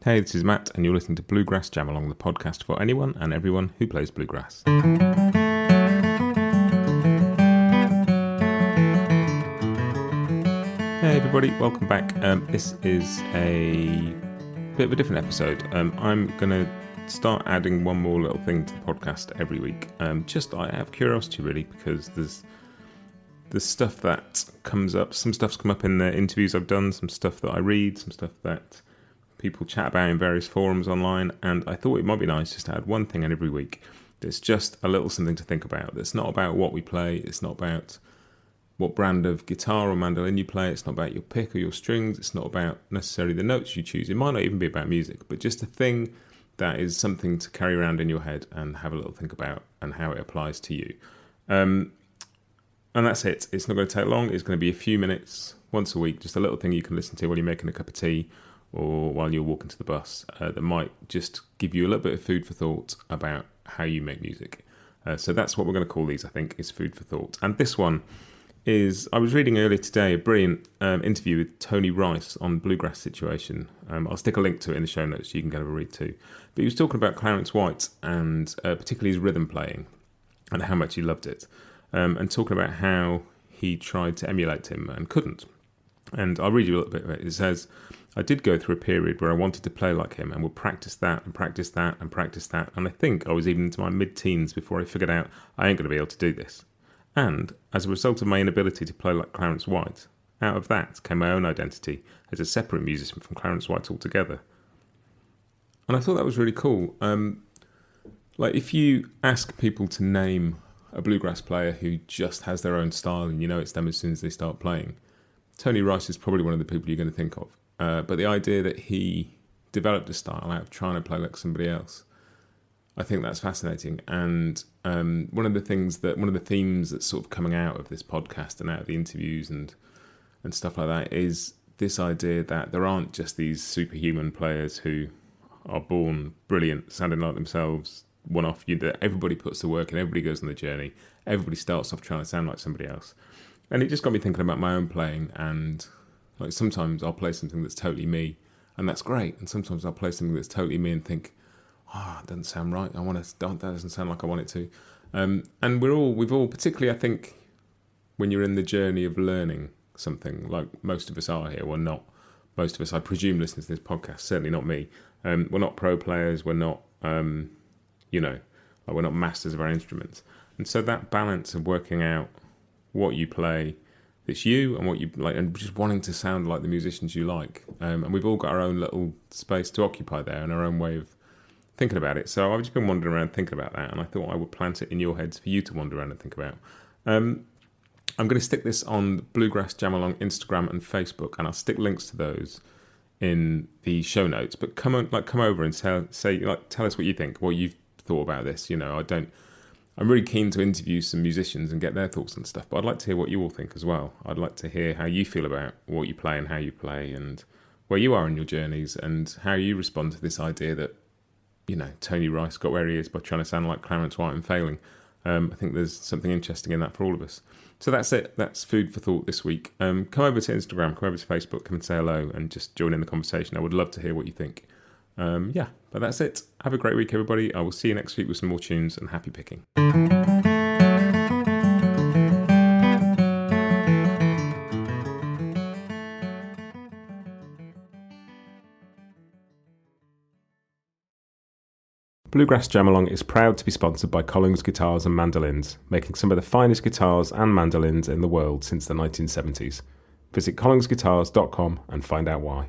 Hey, this is Matt, and you're listening to Bluegrass Jam Along, the podcast for anyone and everyone who plays bluegrass. Hey everybody, welcome back. This is a bit of a different episode. I'm going to start adding one more little thing to the podcast every week. Just out of curiosity, really, because there's stuff that comes up. Some stuff's come up in the interviews I've done, some stuff that I read, some stuff that people chat about in various forums online, and I thought it might be nice just to add one thing in every week that's just a little something to think about. That's not about what we play, it's not about what brand of guitar or mandolin you play, it's not about your pick or your strings, it's not about necessarily the notes you choose, it might not even be about music, but just a thing that is something to carry around in your head and have a little think about and how it applies to you. And that's it. It's not going to take long. It's going to be a few minutes once a week, just a little thing you can listen to while you're making a cup of tea or while you're walking to the bus that might just give you a little bit of food for thought about how you make music. So that's what we're going to call these, I think, is food for thought. And this one is, I was reading earlier today a brilliant interview with Tony Rice on Bluegrass Situation. I'll stick a link to it in the show notes so you can go have a read too. But he was talking about Clarence White and particularly his rhythm playing and how much he loved it. And talking about how he tried to emulate him and couldn't. And I'll read you a little bit of it. It says, I did go through a period where I wanted to play like him and would practice that and practice that and practice that. And I think I was even into my mid-teens before I figured out I ain't going to be able to do this. And as a result of my inability to play like Clarence White, out of that came my own identity as a separate musician from Clarence White altogether. And I thought that was really cool. Like if you ask people to name a bluegrass player who just has their own style and you know it's them as soon as they start playing, Tony Rice is probably one of the people you're going to think of. But the idea that he developed a style out of trying to play like somebody else, I think that's fascinating. And one of the themes that's sort of coming out of this podcast and out of the interviews and stuff like that is this idea that there aren't just these superhuman players who are born brilliant, sounding like themselves, one-off. That everybody puts the work and everybody goes on the journey. Everybody starts off trying to sound like somebody else. And it just got me thinking about my own playing, and like sometimes I'll play something that's totally me, and that's great. And sometimes I'll play something that's totally me and think, it doesn't sound right. That doesn't sound like I want it to. And we've all, particularly I think, when you're in the journey of learning something, like most of us are here, well, not most of us, I presume, listening to this podcast, certainly not me. We're not pro players. We're not, we're not masters of our instruments. And so that balance of working out what you play that's you and what you like, and just wanting to sound like the musicians you like. And we've all got our own little space to occupy there and our own way of thinking about it. So I've just been wandering around thinking about that, and I thought I would plant it in your heads for you to wander around and think about. I'm going to stick this on Bluegrass Jam Along Instagram and Facebook, and I'll stick links to those in the show notes. But come over and tell us what you think, what you've thought about this. I'm really keen to interview some musicians and get their thoughts and stuff, but I'd like to hear what you all think as well. I'd like to hear how you feel about what you play and how you play and where you are in your journeys and how you respond to this idea that, Tony Rice got where he is by trying to sound like Clarence White and failing. I think there's something interesting in that for all of us. So that's it. That's food for thought this week. Come over to Instagram, come over to Facebook, come and say hello and just join in the conversation. I would love to hear what you think. But that's it. Have a great week, everybody. I will see you next week with some more tunes, and happy picking. Bluegrass Jam Along is proud to be sponsored by Collings Guitars and Mandolins, making some of the finest guitars and mandolins in the world since the 1970s. Visit collingsguitars.com and find out why.